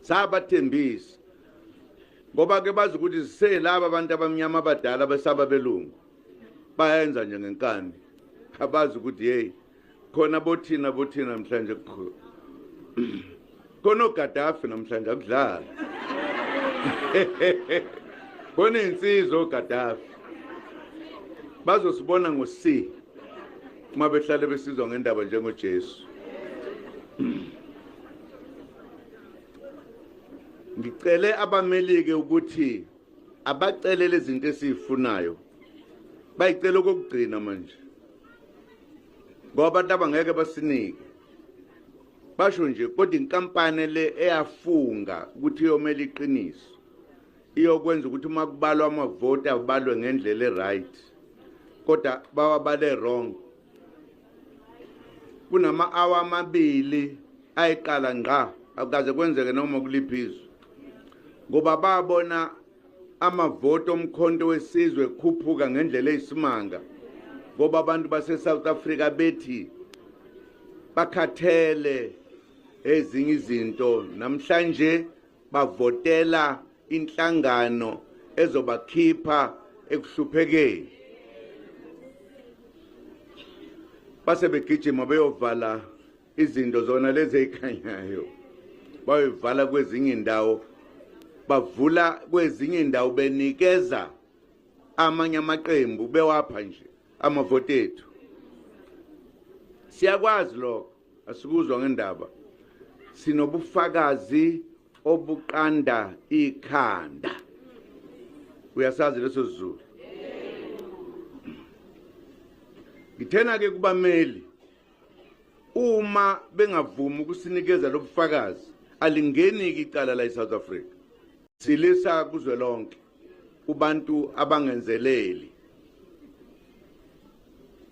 sabathembisa ngoba ke bazi ukuthi siselaba abantu abamnyama abadala besaba belungu bayenza nje ngenkani abazi ukuthi hey khona bothina namhlanje khona uGaddafi namhlanje akudlala khona insizwa uGaddafi bazosibona ngoC uma behlale besizwa ngendaba njengoJesu. Ngicele abamelike ukuthi abacelele izinto esizifunayo bayicela ukugcina manje ngoba abantu abangeke basinike basho nje kodwa inkampani le eyafunga ukuthi iyomela iqiniso iyokwenza ukuthi uma kubalwa amavoti abalwe ngendlela eright kodwa bawabale wrong kunama hour amabili ayiqala ngqa akukaze kwenzeke noma kuliphizo ngoba babona amavoti omkhonto wesizwe khuphuka ngendlela eyisimanga ngoba abantu base South Africa bethi bakhathele ezinye izinto namhlanje bavotela inhlangano ezobakhipha ekuhluphekeni base begijima beyovala izinto zona lezi ezikhanyayo bayivala kwezinye indawo bavula kwezinye indawo benikeza amanye amaqembu bewapha nje amavoti ethu siyakwazi lokho asikuzwa ngendaba sinobufakazi obuqanda ikhanda uyasazi leso sizulu ngithena ke kubameli uma bengavuma ukusinikeza lobufakazi alingeni icala la eSouth Africa silisa kuzwe lonke kubantu abangenzeleli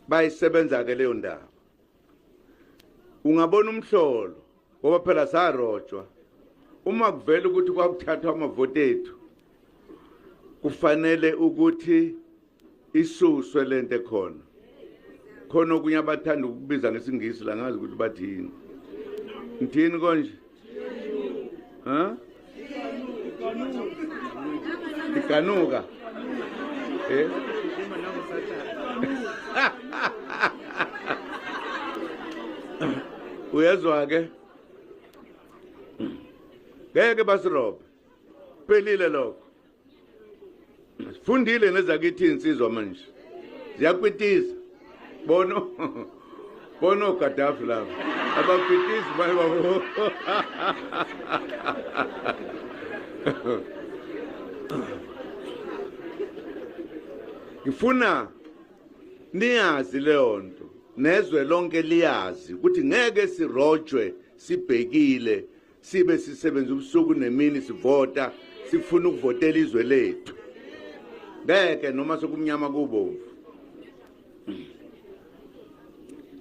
bayisebenza ke leyo ndaba ungabona umhlolo ngoba phela sarojwa uma kuvela ukuthi kwakuthathwa amavoti ethu kufanele ukuthi isuswe lento khona okunye abathanda ukubiza ngesingisi la ngazi ukuthi bathini ngithini konje ikanuka uyezwa ke ngeke basirobe pelile lokho sifundile nezakithi insizwa manje ziyakwitiza bono Gaddafi laba abakwitizi bayibabo ngifuna niyazi leyo nto nezwe lonke liyazi ukuthi ngeke sirojwe sibhekile sibe sisebenza ubusuku nemini sivota sifuna ukuvotela izwe lethu ngeke noma sokumnyama kubomvu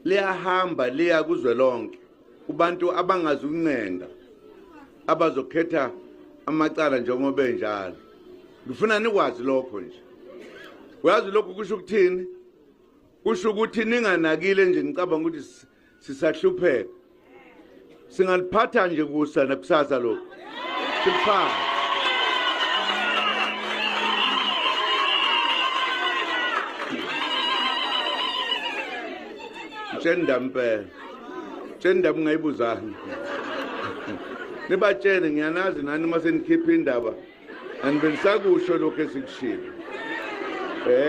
liyahamba liya kuzwe lonke kubantu abangazi ukuncenga abazokhetha amacala njengoba benjalo ngifuna nikwazi lokho nje uyazi lokho kusho ukuthini kusho ukuthi ninganakile nje ngicabanga ukuthi sisahlupheka singaliphatha nje kusa nakusasa lokho siphatha Tshenda ngayibuzana nibatshele ngiyanazi nani mase nikhipha indaba anibenisakusho lokho esikushilo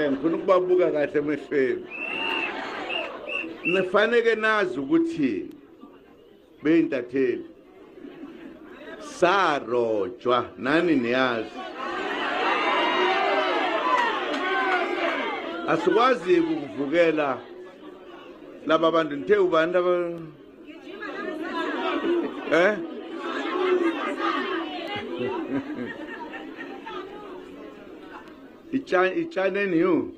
ngifuna ukubabuka kahle emehlweni nifanele nazi ukuthi beyintatheli sarojwa nani niyazi asikwazi ukuvukela laba bantu nithe ubani aba Ichanenu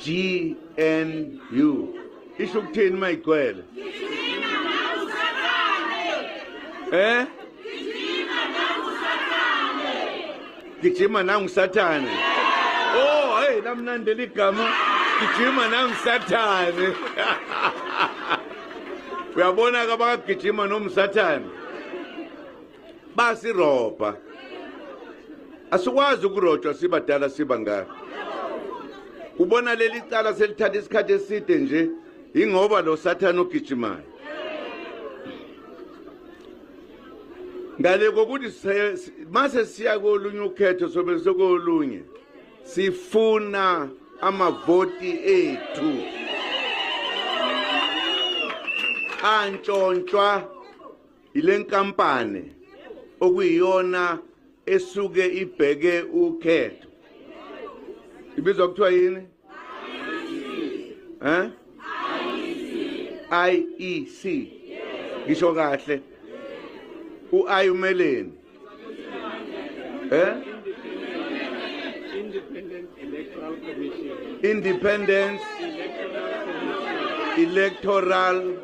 GNU isho ukuthini mayigcwele gijima nangusathane oh hey lamnandela igama gijima nangusathane uyabona ke abagijima nomsathane basirobha asikwazi ukurojwa sibadala siba ngakho ubona leli cala selithatha isikhathi eside nje ingoba lo sathane ogijimayo ngale kokuthi mase siya kolunye ukhetho sobe sokolunye sifuna amavoti ethu antshontshwa ile nkampani okuyiyona esuke ibheke ukhetho ibizwa kuthiwa yini IEC ngisho kahle u-I umeleni Independent Electoral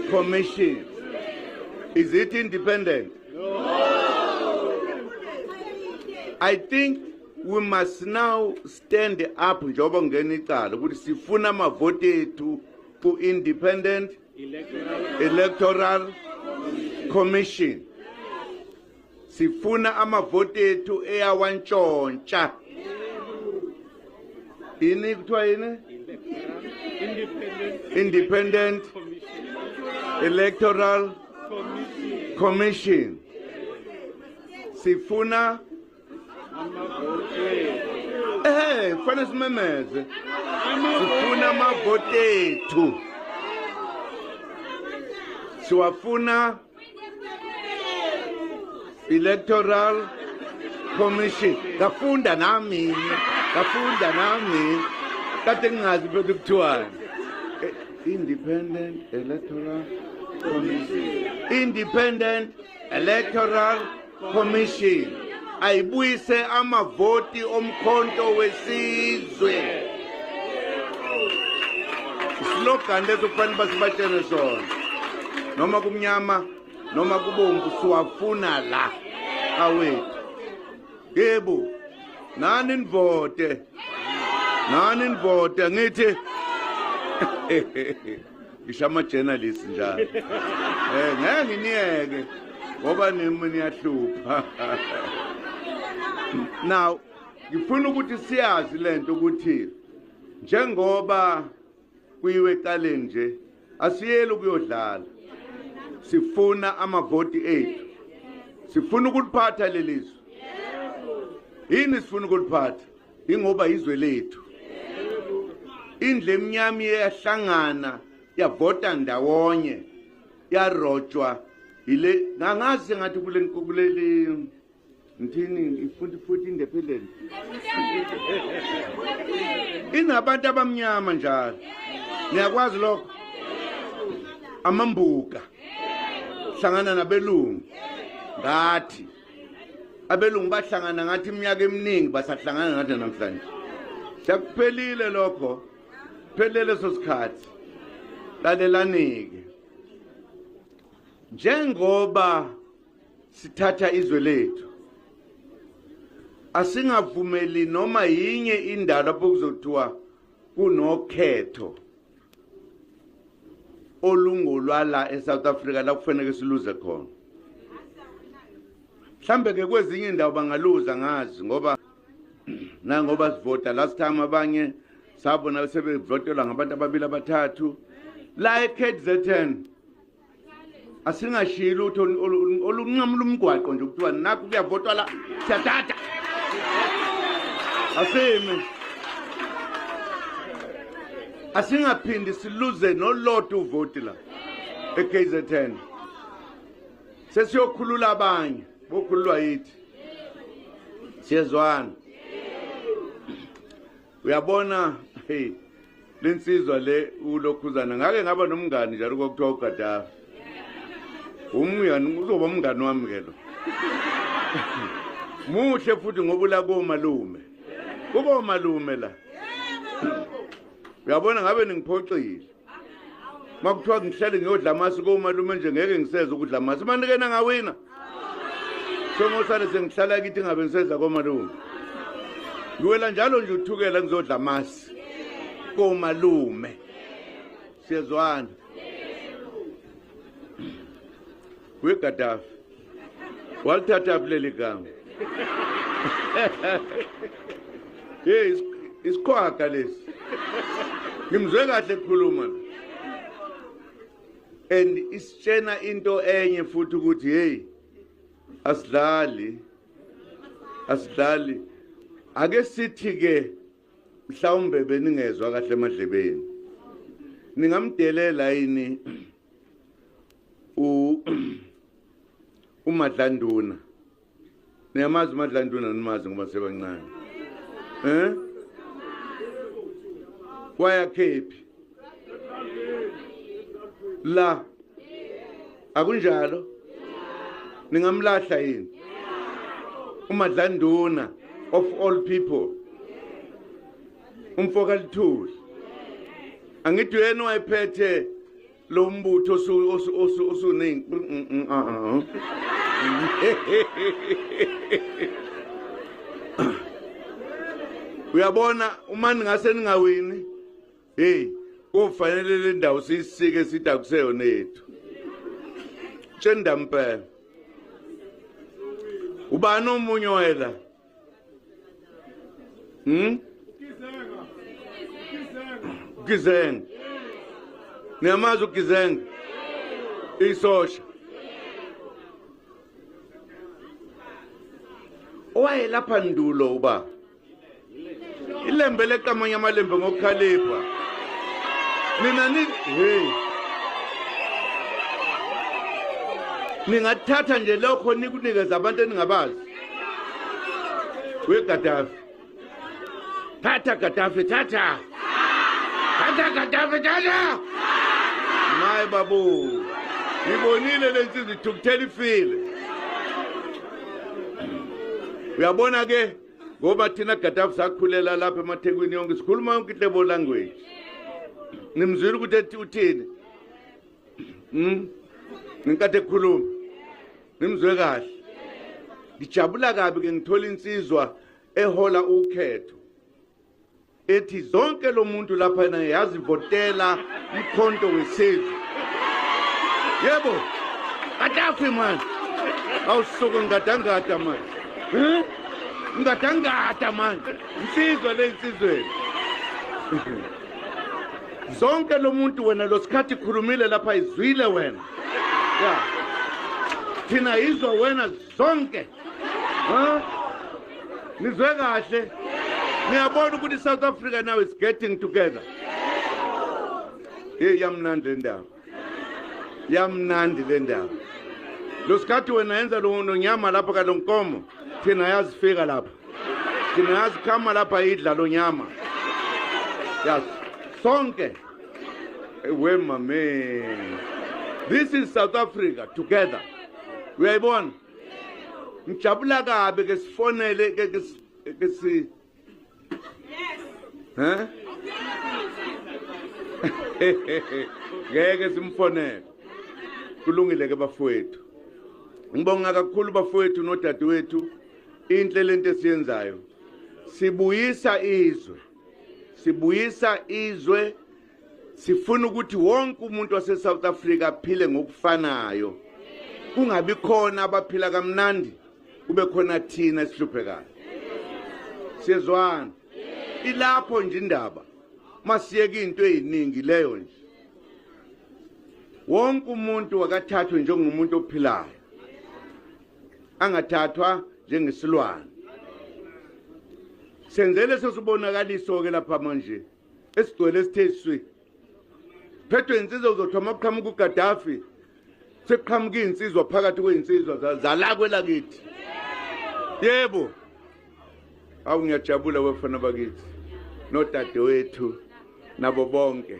Commission. Is it independent? No. I think we must now stand up njengoba ngena icala ukuthi sifuna amavoti ethu ku Independent Electoral Commission. Sifuna amavoti ethu eyawantshontsha. Ini kuthiwa yini? Independent Electoral Commission. Sifuna fana simemeze. Sifuna amavoti ethu. Siwafuna Electoral Commission. Kafunda nami kade ngingazi bethu kuthiwani. Independent Electoral Commission. Independent Electoral Commission. Ayibuyise amavoti omkhonto wesizwe. Slogan leso kufanele basibatshele sona. Noma kumnyama noma kubomvu siwafuna la awethu. Yebo. Nani nivote ngithi ngishama journalist njalo ngeke nginiyeke ngoba nimi niyahlupha. Now ngifuna ukuthi siyazi lento ukuthi njengoba kuyiwe eqaleni nje asiyeli ukuyodlala sifuna amavoti ethu sifuna ukuliphatha lelizwe yini sifuna ukuliphatha ingoba izwe lethu indle emnyama yahlangana yavota ndawonye yarojwa ile ngangazi ngathi kuleli ngithini ifuna futhi independent inabantu abamnyama njalo niyakwazi lokho amambuka hlangana nabelungu ngathi abelungu bahlangana ngathi iminyaka eminingi basahlangana ngathi namhlanje sekuphelile lokho phelele sosikhathi lalelanike njengoba sithatha izwe lethu asingavumeli noma yinye indawo lapho kuzothiwa kunokhetho olungolwala eSouth Africa la kufanele siluze khona mhlambe ke kwezinye indawo bangaluza ngazi ngoba ngoba sivota last time abanye sabona sebevotelwa ngabantu ababili abathathu la eKZN asingashiyi lutho olunqamula umgwaqo nje kuthiwa nakho kuyavotwa la siyathatha asingaphindi siluze noloto uvoti la eKZN sesiyokhulula abanye bokhululwa yithi siyezwana uyabona lensizwa le ulokhuzana ngake ngaba nomngani njalo kokuthiwa uGadafi umngani uzoba umngani wami ke lo muhle futhi ngoba ula komalume kuba umalume la uyabona ngabe ningiphoxile makuthiwa ngihlale ngiyodla amasi komalume nje ngeke ngiseze ukudla amasi manikena ngawina sengosane sengihlala kithi ngabe ngiseza komalume ngiwela njalo nje uthukela ngizodla amasi komalume siyezwana weGaddafi walithatha leli gama hey isikhwaga lesi ngimzwe kahle ukukhuluma and isitshena into enye futhi ukuthi hey asidlali ake sithi ke mhlawumbe beningezwa kahle emadlebeni ningamdelela yini uMadlanduna niyamazi uMadlanduna nimazi ngoba sebancane wayakhephi la akunjalo ningamlahla yini uMadlanduna of all people umfokalithuli angithi yena wayephethe lo mbutho osuningi uyabona uma ningase ningawini hey kufanele le ndawo sisike sithi akuseyona yethu Chendampe ubani omunye wela Gizenga niyamazi uGizenga isosha owayelapha ndulo uba ilembe leqamanye amalembe ngokukhalipha nina hey ningathatha nje lokho nikunikeza abantu eningabazi weGaddafi thatha Gaddafi thatha maye babu ngibonile lensizwe ithukuthela ifile uyabona ke ngoba thina Gaddafi sakhulela lapha emaThekwini yonke sikhuluma yonke ihlebo language nimzwile ukuthi uthini nikade khuluma nimzwe kahle ngijabula kabi ke ngithola insizwa ehola ukhetho ethi zonke lo muntu lapha na yazivotela umkhonto wesizwe yebo Gaddafi man awusuku ngadangada man ngadangada man insizwa lensizweni zonke lo muntu wena losikhathi khulumile lapha izwile wena ya thina izwa wena zonke nizwe kahle niyabona ukuthi South Africa now is getting together hey yamnandi le ndawo losikhathi wena yenza lo nyama lapha ka lonkomo thina yazifika lapha thina yazikhama lapha idla lo nyama yes sonke we mame this is South Africa together uyayibona ngijabula kabe ke sifonele ke si ngeke simfonele kulungile ke bafowethu ngibonga kakhulu bafowethu nodadewethu inhle lento esiyenzayo sibuyisa izwe sifuna ukuthi wonke umuntu wase South Africa aphile ngokufanayo kungabi khona abaphila kamnandi kube khona thina esihluphekayo siyezwana ilapho nje indaba masiyeke into eziningi leyo nje wonke umuntu wakathathwe njengomuntu ophilayo angathathwa njengesilwane senzele sesibonakaliso ke lapha manje esigcwele sitheswi phethwe insizwa uzothoma ukuqhamuka uGaddafi sekuqhamuka insizwa phakathi kweinsizwa zala kwelakithi yebo awu ngiyajabula wefana bakithi nodadewethu nabo bonke